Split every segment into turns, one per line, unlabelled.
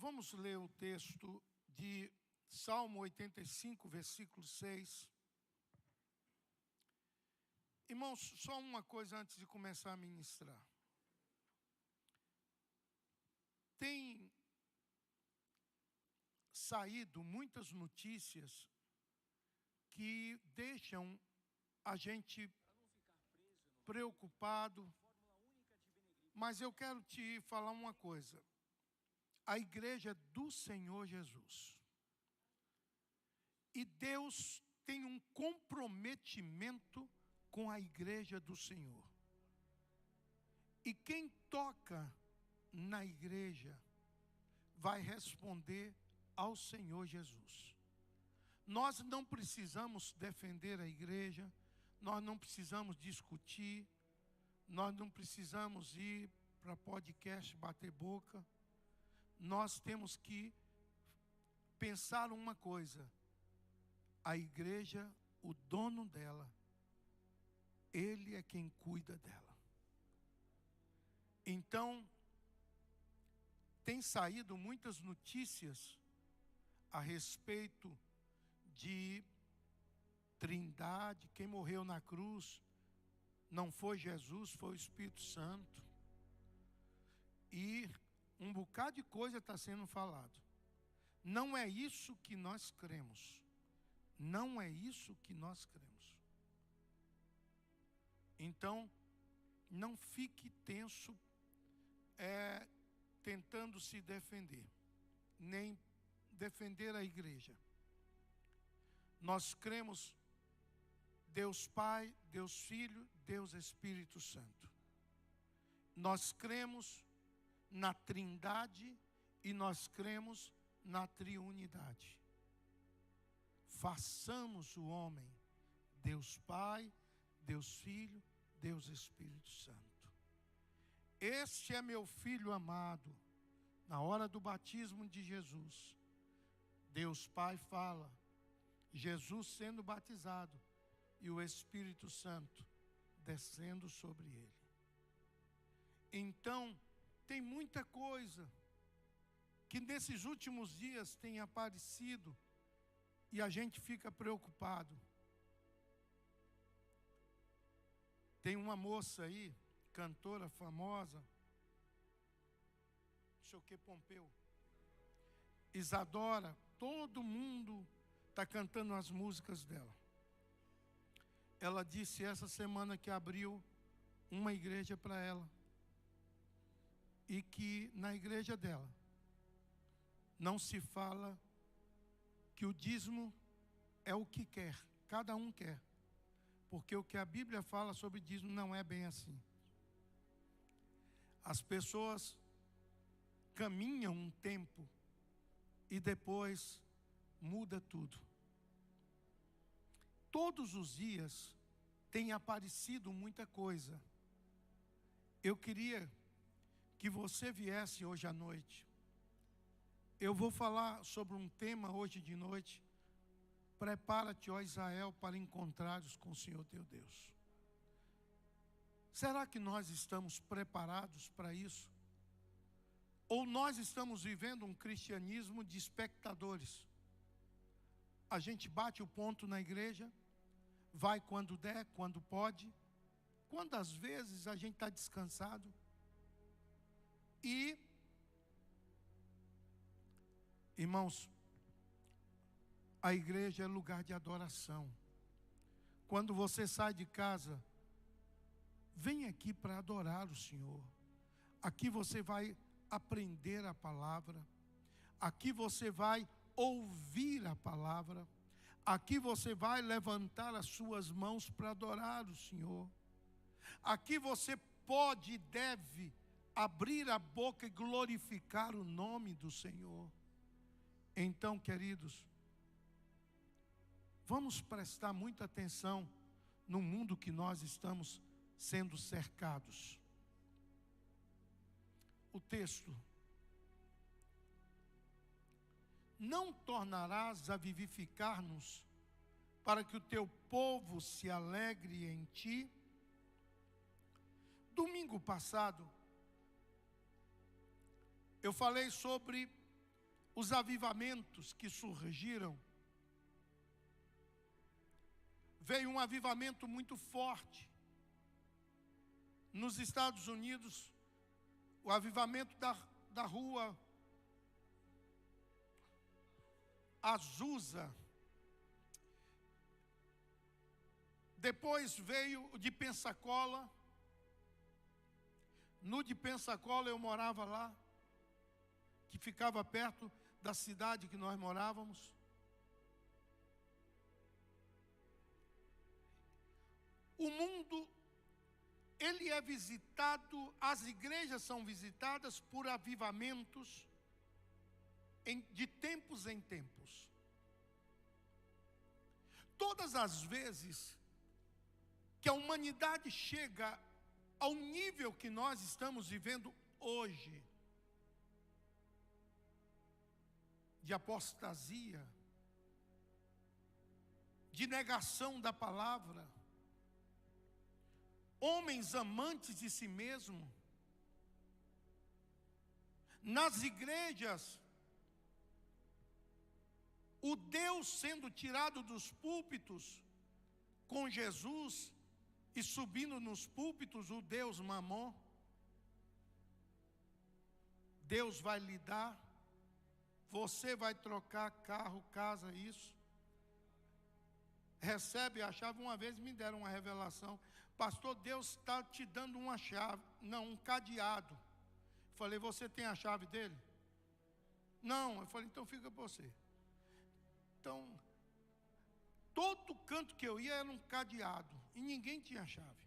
Vamos ler o texto de Salmo 85, versículo 6. Irmãos, só uma coisa antes de começar a ministrar. Tem saído muitas notícias que deixam a gente preocupado, mas eu quero te falar uma coisa. A igreja do Senhor Jesus. E Deus tem um comprometimento com a igreja do Senhor. E quem toca na igreja vai responder ao Senhor Jesus. Nós não precisamos defender a igreja, nós não precisamos discutir, nós não precisamos ir para podcast bater boca. Nós temos que pensar uma coisa: a igreja, o dono dela, ele é quem cuida dela. Então, tem saído muitas notícias a respeito de Trindade. Quem morreu na cruz não foi Jesus, foi o Espírito Santo. E um bocado de coisa está sendo falado. Não é isso que nós cremos. Não é isso que nós cremos. Então, não fique tenso tentando se defender, nem defender a igreja. Nós cremos Deus Pai, Deus Filho, Deus Espírito Santo. Nós cremos na Trindade e nós cremos na triunidade. Façamos o homem Deus Pai, Deus Filho, Deus Espírito Santo. Este é meu filho amado. Na hora do batismo de Jesus, Deus Pai fala, Jesus sendo batizado e o Espírito Santo descendo sobre ele. Então, tem muita coisa que nesses últimos dias tem aparecido e a gente fica preocupado. Tem uma moça aí, cantora famosa, Pompeu, Isadora, todo mundo está cantando as músicas dela. Ela disse essa semana que abriu uma igreja para ela. E que na igreja dela não se fala que o dízimo é o que quer, cada um quer. Porque o que a Bíblia fala sobre dízimo não é bem assim. As pessoas caminham um tempo e depois muda tudo. Todos os dias tem aparecido muita coisa. Eu queria que você viesse hoje à noite. Eu vou falar sobre um tema hoje de noite. Prepara-te, ó Israel, para encontrares com o Senhor teu Deus. Será que nós estamos preparados para isso? Ou nós estamos vivendo um cristianismo de espectadores? A gente bate o ponto na igreja, vai quando der, quando pode. Quantas vezes a gente está descansado? E, irmãos, a igreja é lugar de adoração. Quando você sai de casa, vem aqui para adorar o Senhor. Aqui você vai aprender a palavra. Aqui você vai ouvir a palavra. Aqui você vai levantar as suas mãos para adorar o Senhor. Aqui você pode e deve abrir a boca e glorificar o nome do Senhor. Então, queridos, vamos prestar muita atenção no mundo que nós estamos sendo cercados. O texto: não tornarás a vivificar-nos, para que o teu povo se alegre em ti. Domingo passado, eu falei sobre os avivamentos que surgiram, veio um avivamento muito forte. Nos Estados Unidos, o avivamento da rua Azusa. Depois veio o de Pensacola. No de Pensacola eu morava lá, que ficava perto da cidade que nós morávamos. O mundo, ele é visitado, as igrejas são visitadas por avivamentos de tempos em tempos. Todas as vezes que a humanidade chega ao nível que nós estamos vivendo hoje, de apostasia, de negação da palavra, homens amantes de si mesmo, nas igrejas, o Deus sendo tirado dos púlpitos, com Jesus, e subindo nos púlpitos o Deus Mamon. Deus vai lhe dar, você vai trocar carro, casa, isso. Recebe a chave. Uma vez me deram uma revelação: pastor, Deus está te dando uma chave, não, um cadeado. Falei, você tem a chave dele? Não. Eu falei, então fica para você. Então, todo canto que eu ia era um cadeado, e ninguém tinha chave.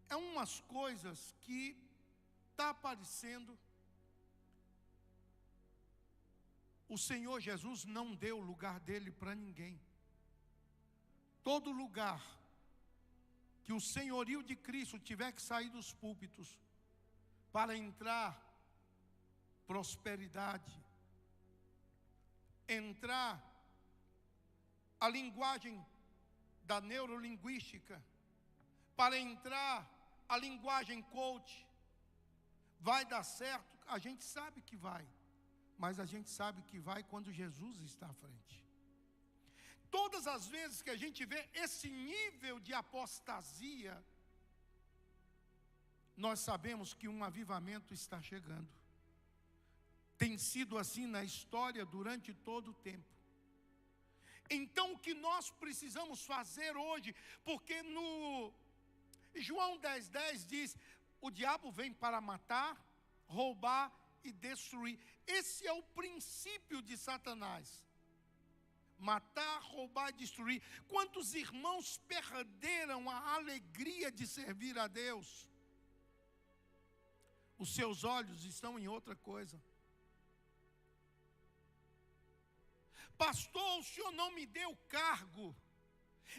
É umas coisas que está aparecendo. O Senhor Jesus não deu o lugar dele para ninguém. Todo lugar que o senhorio de Cristo tiver que sair dos púlpitos para entrar prosperidade, entrar a linguagem da neurolinguística, para entrar a linguagem coach, vai dar certo. A gente sabe que vai, mas a gente sabe que vai quando Jesus está à frente. Todas as vezes que a gente vê esse nível de apostasia, nós sabemos que um avivamento está chegando. Tem sido assim na história durante todo o tempo. Então o que nós precisamos fazer hoje, porque no João 10:10 diz, o diabo vem para matar, roubar e destruir. Esse é o princípio de Satanás. Matar, roubar e destruir. Quantos irmãos perderam a alegria de servir a Deus? Os seus olhos estão em outra coisa. Pastor, o senhor não me deu cargo.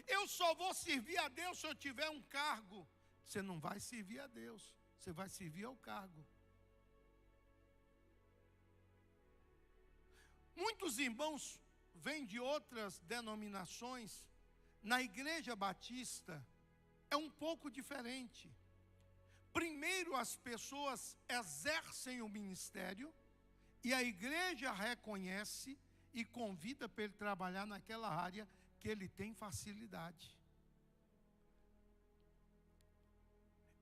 Eu só vou servir a Deus se eu tiver um cargo. Você não vai servir a Deus, você vai servir ao cargo. Muitos irmãos vêm de outras denominações. Na Igreja Batista é um pouco diferente. Primeiro as pessoas exercem o ministério e a igreja reconhece e convida para ele trabalhar naquela área que ele tem facilidade.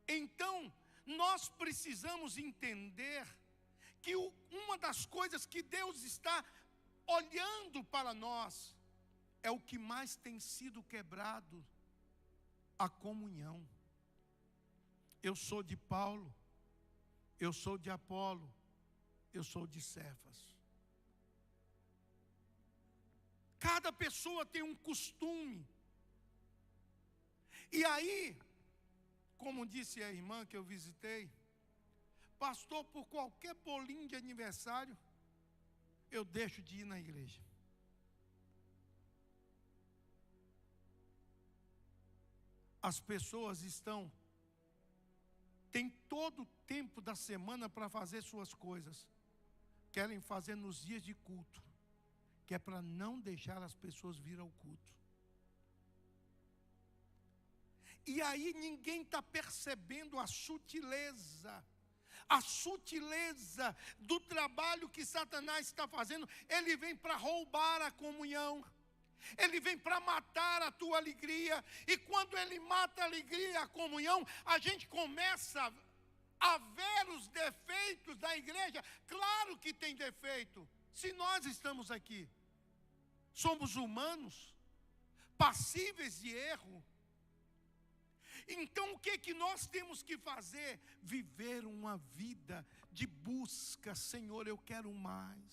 Então, nós precisamos entender que uma das coisas que Deus está olhando para nós é o que mais tem sido quebrado: a comunhão. Eu sou de Paulo, eu sou de Apolo, eu sou de Cefas. Cada pessoa tem um costume. E aí, como disse a irmã que eu visitei, pastor, por qualquer bolinho de aniversário, eu deixo de ir na igreja. As pessoas têm todo o tempo da semana para fazer suas coisas. Querem fazer nos dias de culto, que é para não deixar as pessoas vir ao culto. E aí ninguém está percebendo a sutileza, a sutileza do trabalho que Satanás está fazendo. Ele vem para roubar a comunhão. Ele vem para matar a tua alegria. E quando ele mata a alegria e a comunhão, a gente começa a ver os defeitos da igreja. Claro que tem defeito. Se nós estamos aqui, somos humanos, passíveis de erro. Então o que nós temos que fazer? Viver uma vida de busca. Senhor, eu quero mais.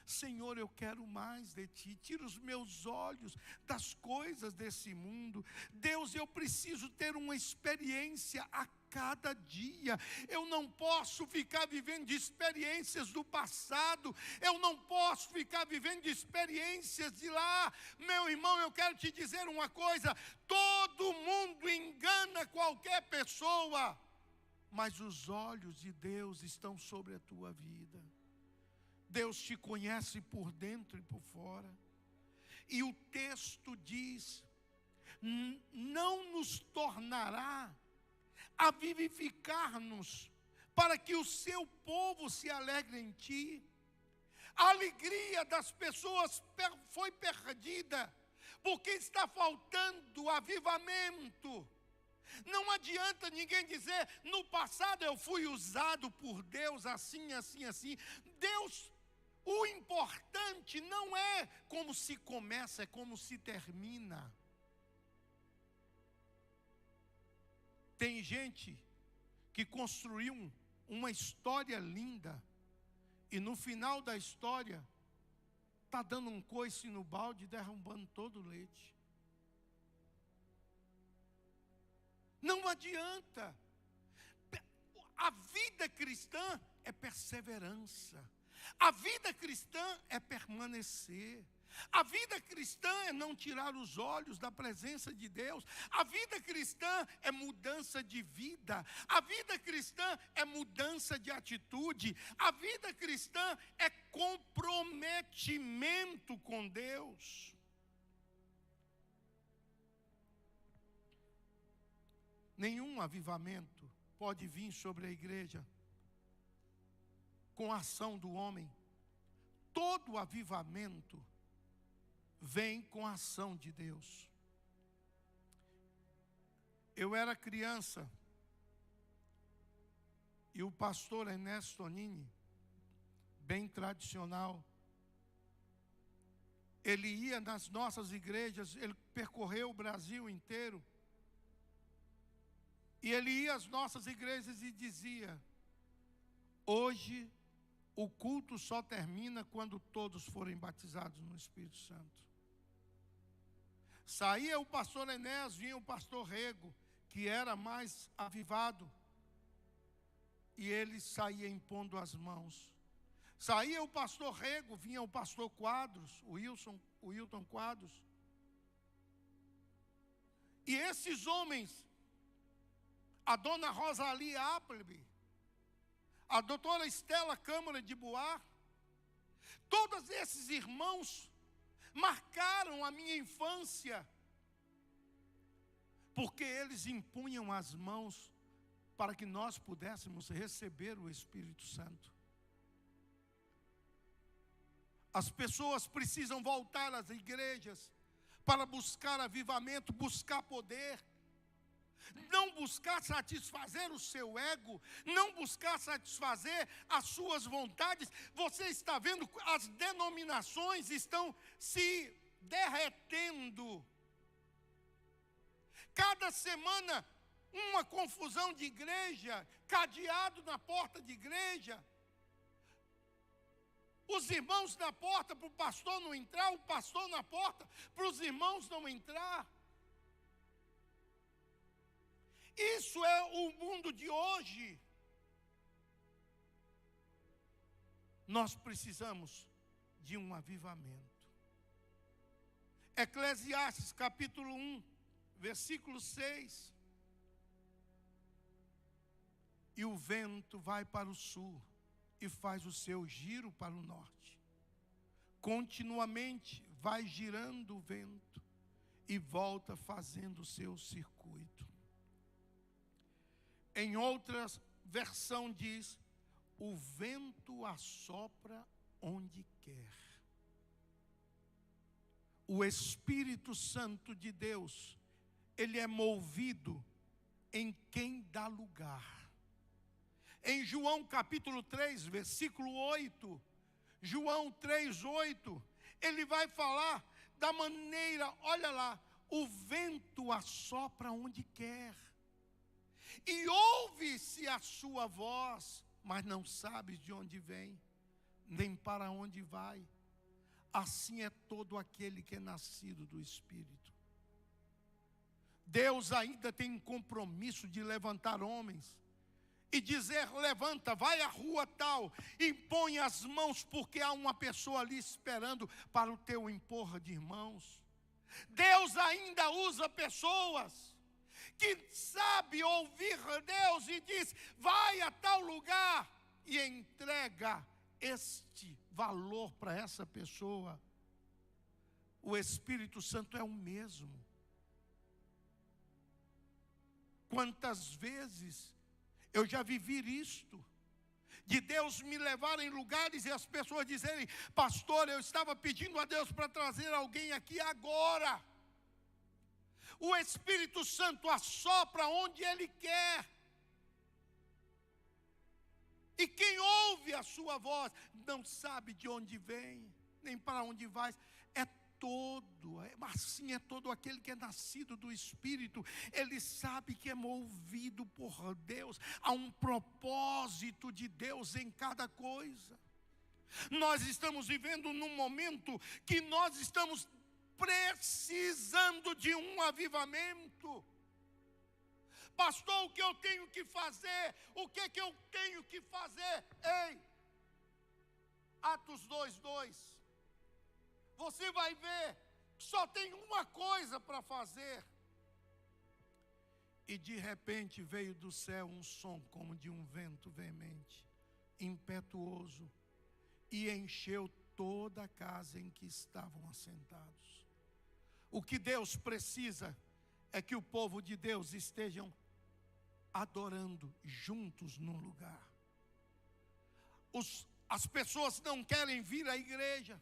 Senhor, eu quero mais de Ti. Tira os meus olhos das coisas desse mundo. Deus, eu preciso ter uma experiência a cada dia. Eu não posso ficar vivendo de experiências do passado. Eu não posso ficar vivendo de experiências de lá. Meu irmão, eu quero te dizer uma coisa. Todo mundo engana qualquer pessoa, mas os olhos de Deus estão sobre a tua vida. Deus te conhece por dentro e por fora. E o texto diz: não nos tornará a vivificar-nos, para que o seu povo se alegre em ti. A alegria das pessoas foi perdida, porque está faltando avivamento. Não adianta ninguém dizer, no passado eu fui usado por Deus assim, assim, assim. Deus, o importante não é como se começa, é como se termina. Tem gente que construiu uma história linda, e no final da história, está dando um coice no balde, derrubando todo o leite. Não adianta. A vida cristã é perseverança. A vida cristã é permanecer. A vida cristã é não tirar os olhos da presença de Deus. A vida cristã é mudança de vida. A vida cristã é mudança de atitude. A vida cristã é comprometimento com Deus. Nenhum avivamento pode vir sobre a igreja com a ação do homem. Todo avivamento vem com a ação de Deus. Eu era criança e o pastor Ernesto Tonini, bem tradicional, ele ia nas nossas igrejas, ele percorreu o Brasil inteiro, e ele ia às nossas igrejas e dizia: hoje o culto só termina quando todos forem batizados no Espírito Santo. Saía o pastor Enéas, vinha o pastor Rego, que era mais avivado, e ele saía impondo as mãos. Saía o pastor Rego, vinha o pastor Quadros, o Wilton Quadros. E esses homens, a dona Rosalia Appleby, a doutora Estela Câmara de Boar, todos esses irmãos marcaram a minha infância, porque eles impunham as mãos para que nós pudéssemos receber o Espírito Santo. As pessoas precisam voltar às igrejas para buscar avivamento, buscar poder. Não buscar satisfazer o seu ego, não buscar satisfazer as suas vontades. Você está vendo, as denominações estão se derretendo. Cada semana, uma confusão de igreja, cadeado na porta de igreja. Os irmãos na porta para o pastor não entrar, o pastor na porta para os irmãos não entrar. Isso é o mundo de hoje. Nós precisamos de um avivamento. Eclesiastes capítulo 1, versículo 6. E o vento vai para o sul e faz o seu giro para o norte. Continuamente vai girando o vento e volta fazendo o seu circuito. Em outra versão diz: o vento assopra onde quer. O Espírito Santo de Deus, ele é movido em quem dá lugar. Em João capítulo 3, versículo 8, João 3, 8, ele vai falar da maneira, olha lá, o vento assopra onde quer, e ouve-se a sua voz, mas não sabes de onde vem, nem para onde vai. Assim é todo aquele que é nascido do Espírito. Deus ainda tem um compromisso de levantar homens e dizer: levanta, vai à rua tal, impõe as mãos, porque há uma pessoa ali esperando para o teu impor de mãos. Deus ainda usa pessoas que sabem ouvir Deus e diz: vai a tal lugar, e entrega este valor para essa pessoa. O Espírito Santo é o mesmo. Quantas vezes eu já vivi isto, de Deus me levar em lugares e as pessoas dizerem: pastor, eu estava pedindo a Deus para trazer alguém aqui agora. O Espírito Santo assopra onde Ele quer. E quem ouve a sua voz não sabe de onde vem, nem para onde vai. Assim é todo aquele que é nascido do Espírito. Ele sabe que é movido por Deus. Há um propósito de Deus em cada coisa. Nós estamos vivendo num momento que nós estamos precisando de um avivamento. Pastor, o que eu tenho que fazer? O que eu tenho que fazer? Ei, Atos 2:2. Você vai ver que só tem uma coisa para fazer. E de repente veio do céu um som como de um vento veemente, impetuoso, e encheu toda a casa em que estavam assentados. O que Deus precisa é que o povo de Deus estejam adorando juntos num lugar. As pessoas não querem vir à igreja.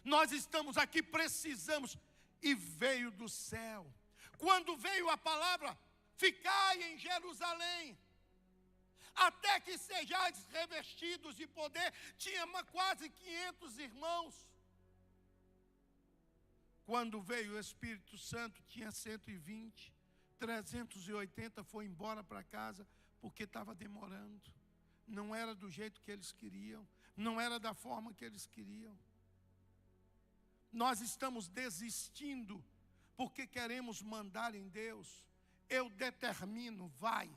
Nós estamos aqui, precisamos, e veio do céu. Quando veio a palavra: ficai em Jerusalém, até que sejais revestidos de poder. Tinha quase 500 irmãos. Quando veio o Espírito Santo, tinha 120, 380 foi embora para casa, porque estava demorando. Não era do jeito que eles queriam, não era da forma que eles queriam. Nós estamos desistindo, porque queremos mandar em Deus. Eu determino, vai.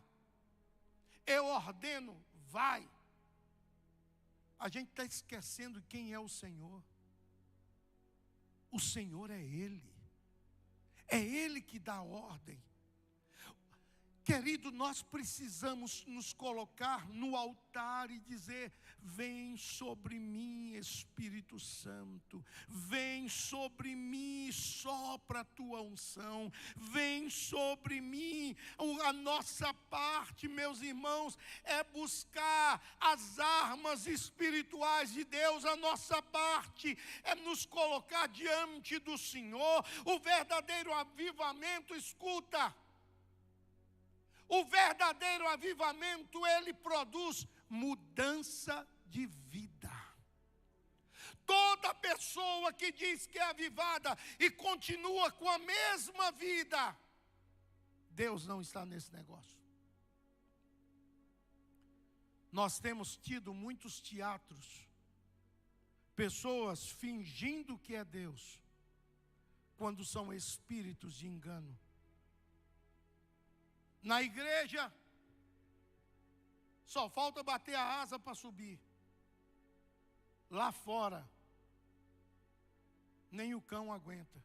Eu ordeno, vai. A gente está esquecendo quem é o Senhor. O Senhor é Ele. É Ele que dá ordem. Querido, nós precisamos nos colocar no altar e dizer: vem sobre mim, Espírito Santo, vem sobre mim, sopra a tua unção, vem sobre mim. A nossa parte, meus irmãos, é buscar as armas espirituais de Deus. A nossa parte é nos colocar diante do Senhor. O verdadeiro avivamento, escuta, o verdadeiro avivamento, ele produz mudança de vida. Toda pessoa que diz que é avivada e continua com a mesma vida, Deus não está nesse negócio. Nós temos tido muitos teatros, pessoas fingindo que é Deus, quando são espíritos de engano. Na igreja, só falta bater a asa para subir. Lá fora, nem o cão aguenta.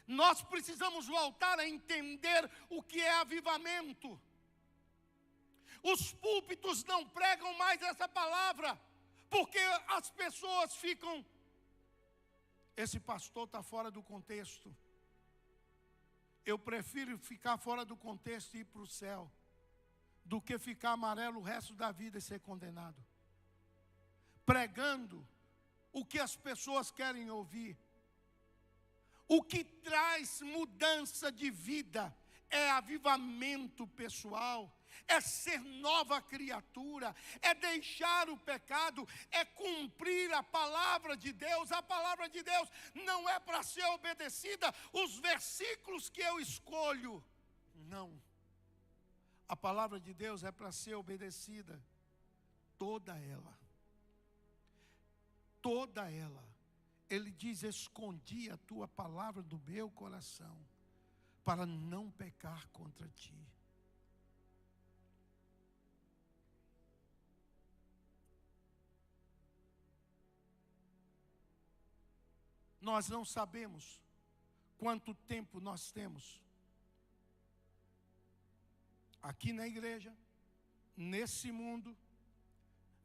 Nós precisamos voltar a entender o que é avivamento. Os púlpitos não pregam mais essa palavra, porque as pessoas ficam: esse pastor está fora do contexto. Eu prefiro ficar fora do contexto e ir para o céu, do que ficar amarelo o resto da vida e ser condenado. Pregando o que as pessoas querem ouvir. O que traz mudança de vida é avivamento pessoal, é ser nova criatura, é deixar o pecado, é cumprir a palavra de Deus. A palavra de Deus não é para ser obedecida os versículos que eu escolho. Não. A palavra de Deus é para ser obedecida, toda ela. Toda ela. Ele diz: escondi a tua palavra do meu coração, para não pecar contra ti. Nós não sabemos quanto tempo nós temos aqui na igreja, nesse mundo,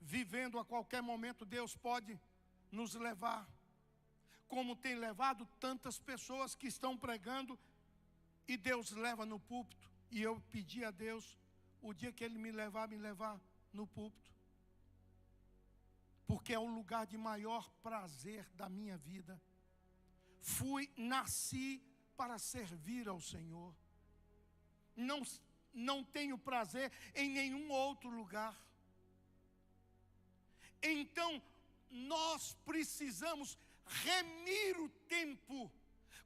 vivendo. A qualquer momento Deus pode nos levar, como tem levado tantas pessoas que estão pregando, e Deus leva no púlpito. E eu pedi a Deus, o dia que Ele me levar no púlpito, porque é o lugar de maior prazer da minha vida. Nasci para servir ao Senhor. Não tenho prazer em nenhum outro lugar. Então, nós precisamos remir o tempo.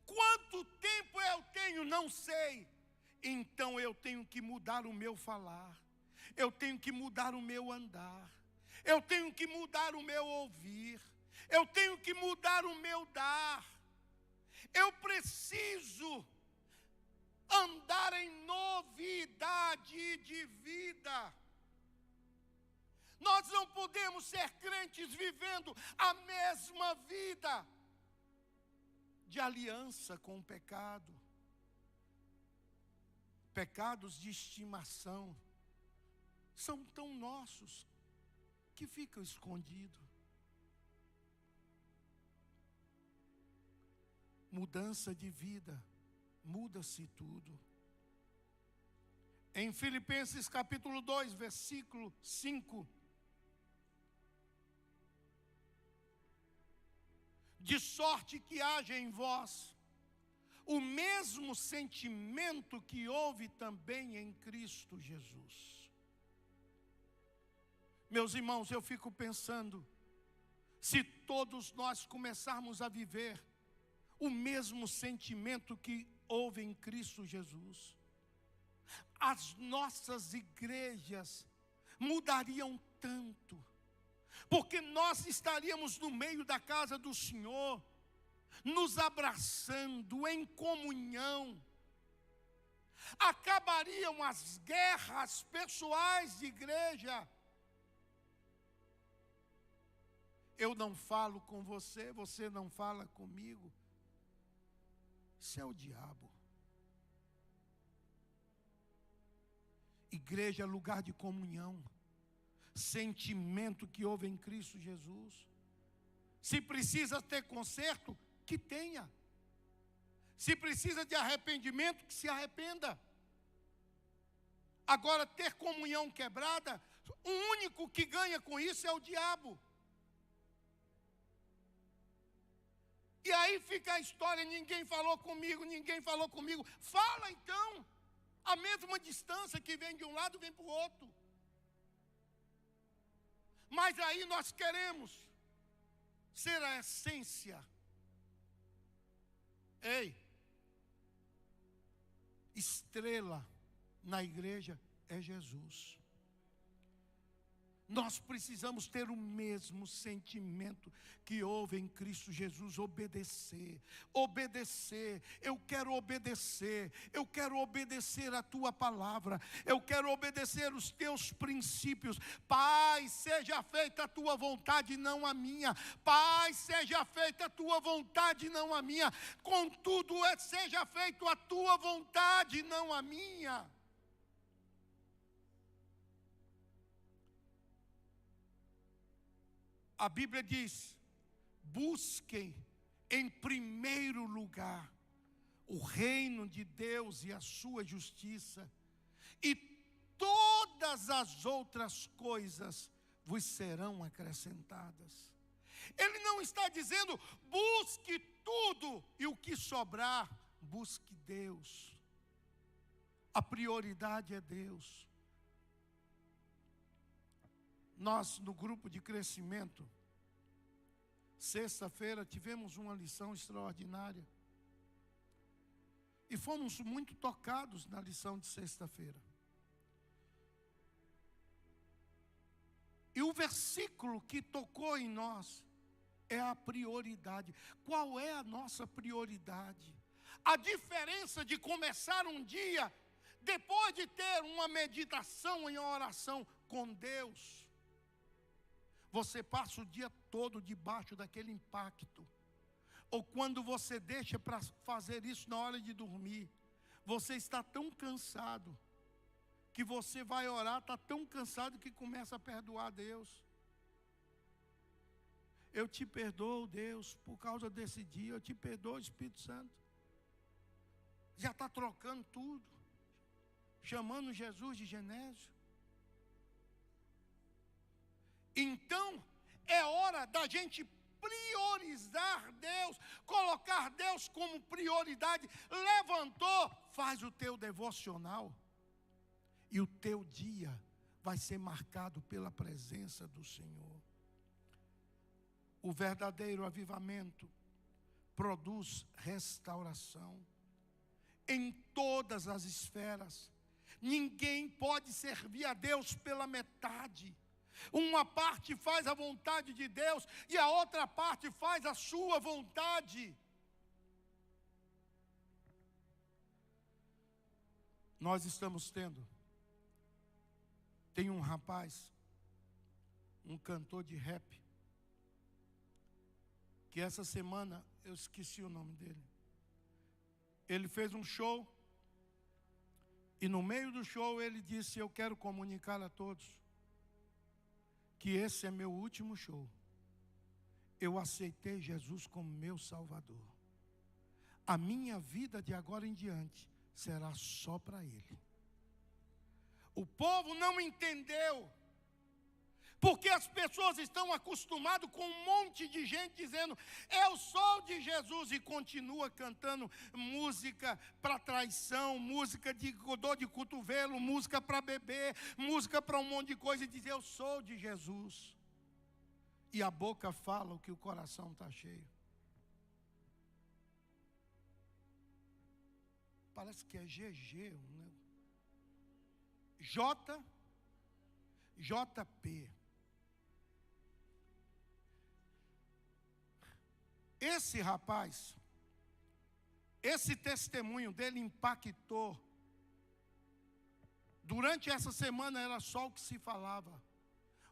Quanto tempo eu tenho? Não sei. Então eu tenho que mudar o meu falar. Eu tenho que mudar o meu andar. Eu tenho que mudar o meu ouvir. Eu tenho que mudar o meu dar. Eu preciso andar em novidade de vida. Nós não podemos ser crentes vivendo a mesma vida de aliança com o pecado. Pecados de estimação são tão nossos que ficam escondidos. Mudança de vida, muda-se tudo. Em Filipenses capítulo 2, versículo 5, de sorte que haja em vós o mesmo sentimento que houve também em Cristo Jesus. Meus irmãos, eu fico pensando, se todos nós começarmos a viver o mesmo sentimento que houve em Cristo Jesus, as nossas igrejas mudariam tanto, porque nós estaríamos no meio da casa do Senhor, nos abraçando em comunhão. Acabariam as guerras pessoais de igreja. Eu não falo com você, você não fala comigo. Isso é o diabo. Igreja é lugar de comunhão, sentimento que houve em Cristo Jesus. Se precisa ter conserto, que tenha. Se precisa de arrependimento, que se arrependa. Agora, ter comunhão quebrada, o único que ganha com isso é o diabo. E aí fica a história: ninguém falou comigo, ninguém falou comigo. Fala então. A mesma distância que vem de um lado, vem para o outro. Mas aí nós queremos ser a essência. Ei, estrela na igreja é Jesus. Nós precisamos ter o mesmo sentimento que houve em Cristo Jesus. Obedecer, obedecer. Eu quero obedecer a tua palavra, eu quero obedecer os teus princípios. Pai, seja feita a tua vontade, não a minha. Pai, seja feita a tua vontade, não a minha. Contudo, seja feita a tua vontade, não a minha. A Bíblia diz: busquem em primeiro lugar o reino de Deus e a sua justiça, e todas todas as outras coisas vos serão acrescentadas. Ele não está dizendo, busque tudo e o que sobrar, busque Deus. A prioridade é Deus. Nós, no grupo de crescimento, sexta-feira, tivemos uma lição extraordinária. E fomos muito tocados na lição de sexta-feira. E o versículo que tocou em nós é a prioridade. Qual é a nossa prioridade? A diferença de começar um dia, depois de ter uma meditação em oração com Deus, você passa o dia todo debaixo daquele impacto. Ou quando você deixa para fazer isso na hora de dormir, você está tão cansado, que você vai orar, está tão cansado que começa a perdoar Deus. Eu te perdoo, Deus, por causa desse dia, eu te perdoo, Espírito Santo. Já está trocando tudo, chamando Jesus de Genésio. Então, é hora da gente priorizar Deus, colocar Deus como prioridade. Levantou, faz o teu devocional, e o teu dia vai ser marcado pela presença do Senhor. O verdadeiro avivamento produz restauração em todas as esferas. Ninguém pode servir a Deus pela metade. Uma parte faz a vontade de Deus e a outra parte faz a sua vontade. Nós estamos tem um rapaz, um cantor de rap, que essa semana, eu esqueci o nome dele. Ele fez um show, e no meio do show ele disse, eu quero comunicar a todos, que esse é meu último show. Eu aceitei Jesus como meu Salvador. A minha vida de agora em diante será só para Ele. O povo não entendeu, porque as pessoas estão acostumadas com um monte de gente dizendo, eu sou de Jesus, e continua cantando música para traição, música de dor de cotovelo, música para beber, música para um monte de coisa, e diz, eu sou de Jesus. E a boca fala o que o coração está cheio. Parece que é GG, né? JP. Esse rapaz, esse testemunho dele impactou. Durante essa semana era só o que se falava.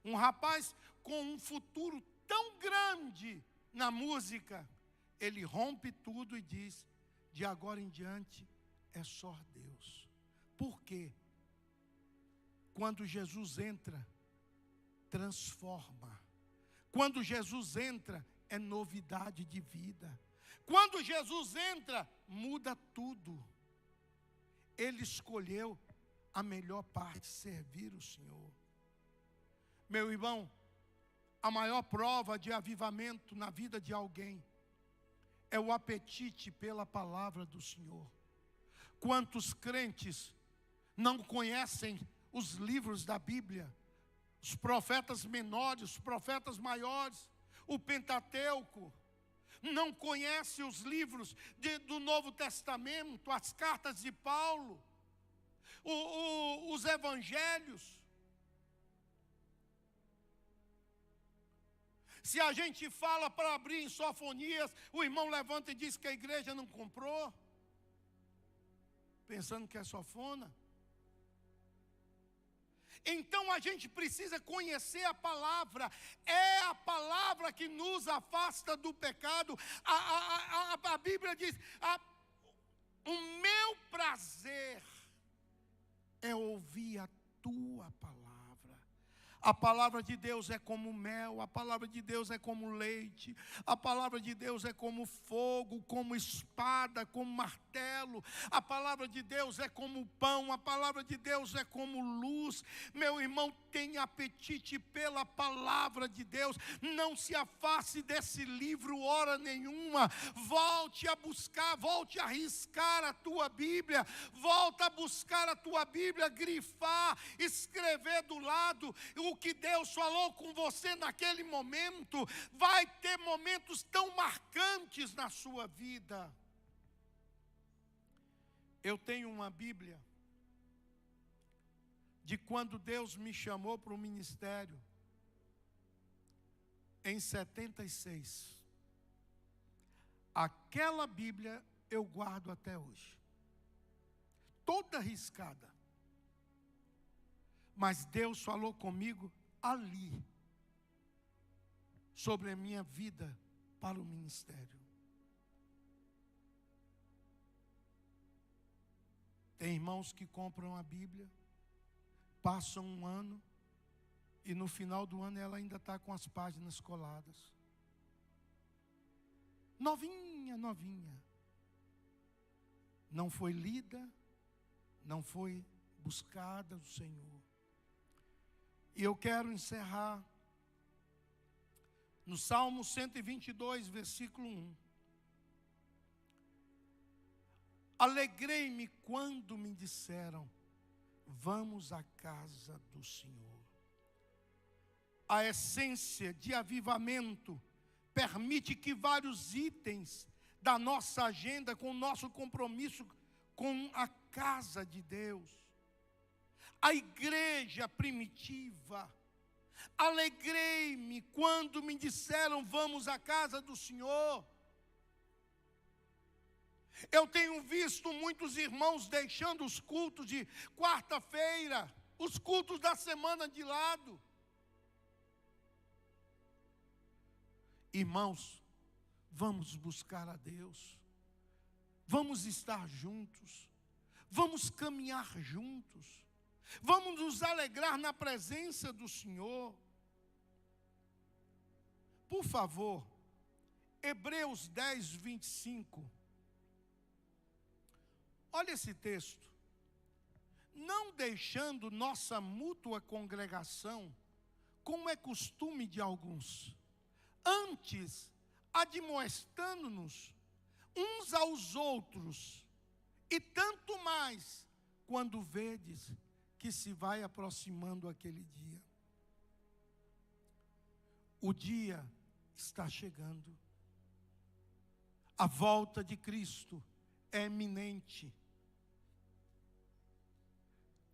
Um rapaz com um futuro tão grande na música, ele rompe tudo e diz, de agora em diante é só Deus. Por quê? Quando Jesus entra, transforma. Quando Jesus entra, é novidade de vida. Quando Jesus entra, muda tudo. Ele escolheu a melhor parte, servir o Senhor. Meu irmão, a maior prova de avivamento na vida de alguém é o apetite pela palavra do Senhor. Quantos crentes não conhecem os livros da Bíblia, os profetas menores, os profetas maiores, o Pentateuco, não conhece os livros do Novo Testamento, as cartas de Paulo, os evangelhos. Se a gente fala para abrir em Sofonias, o irmão levanta e diz que a igreja não comprou, pensando que é sofona. Então a gente precisa conhecer a palavra. É a palavra que nos afasta do pecado. A Bíblia diz, o meu prazer é ouvir a tua palavra. A palavra de Deus é como mel, a palavra de Deus é como leite, a palavra de Deus é como fogo, como espada, como martelo, a palavra de Deus é como pão, a palavra de Deus é como luz. Meu irmão, tenha apetite pela palavra de Deus, não se afaste desse livro hora nenhuma, volte a buscar, volte a riscar a tua Bíblia, volta a buscar a tua Bíblia, grifar, escrever do lado, o que Deus falou com você naquele momento. Vai ter momentos tão marcantes na sua vida. Eu tenho uma Bíblia de quando Deus me chamou para o ministério, em 76. Aquela Bíblia eu guardo até hoje, toda riscada. Mas Deus falou comigo ali, sobre a minha vida para o ministério. Tem irmãos que compram a Bíblia, passam um ano, e no final do ano ela ainda está com as páginas coladas. Novinha, novinha. Não foi lida, não foi buscada do Senhor. E eu quero encerrar no Salmo 122, versículo 1. Alegrei-me quando me disseram: vamos à casa do Senhor. A essência de avivamento permite que vários itens da nossa agenda, com o nosso compromisso com a casa de Deus, a igreja primitiva, alegrei-me quando me disseram: vamos à casa do Senhor. Eu tenho visto muitos irmãos deixando os cultos de quarta-feira, os cultos da semana de lado. Irmãos, vamos buscar a Deus, vamos estar juntos, vamos caminhar juntos, vamos nos alegrar na presença do Senhor. Por favor, Hebreus 10, 25. Olha esse texto. Não deixando nossa mútua congregação, como é costume de alguns, antes admoestando-nos uns aos outros, e tanto mais quando vedes que se vai aproximando aquele dia. O dia está chegando. A volta de Cristo é iminente.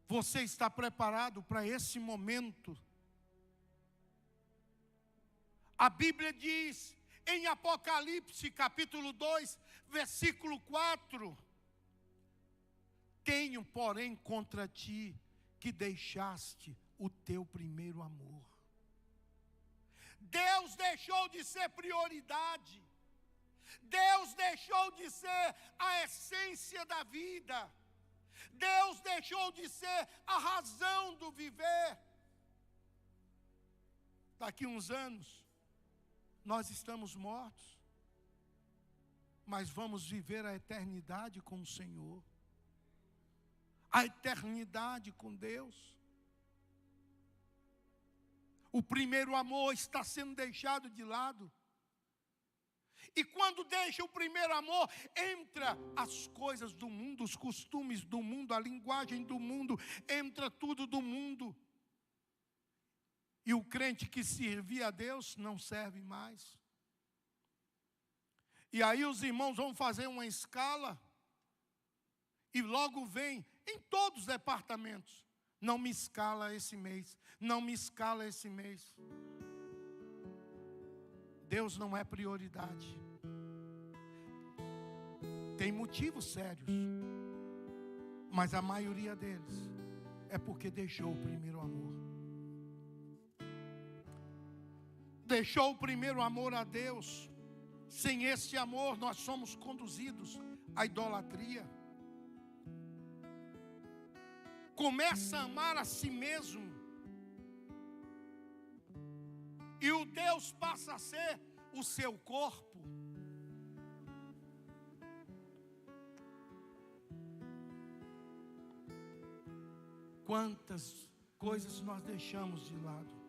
Você está preparado para esse momento? A Bíblia diz em Apocalipse capítulo 2, versículo 4: tenho, porém, contra ti que deixaste o teu primeiro amor. Deus deixou de ser prioridade. Deus deixou de ser a essência da vida. Deus deixou de ser a razão do viver. Daqui uns anos, nós estamos mortos, mas vamos viver a eternidade com o Senhor, a eternidade com Deus. O primeiro amor está sendo deixado de lado. E quando deixa o primeiro amor, entra as coisas do mundo, os costumes do mundo, a linguagem do mundo, entra tudo do mundo. E o crente que servia a Deus não serve mais. E aí os irmãos vão fazer uma escala, e logo vem em todos os departamentos: não me escala esse mês, não me escala esse mês. Deus não é prioridade. Tem motivos sérios, mas a maioria deles é porque deixou o primeiro amor. Deixou o primeiro amor a Deus. Sem esse amor, nós somos conduzidos à idolatria. Começa a amar a si mesmo. e o Deus passa a ser o seu corpo. Quantas coisas nós deixamos de lado.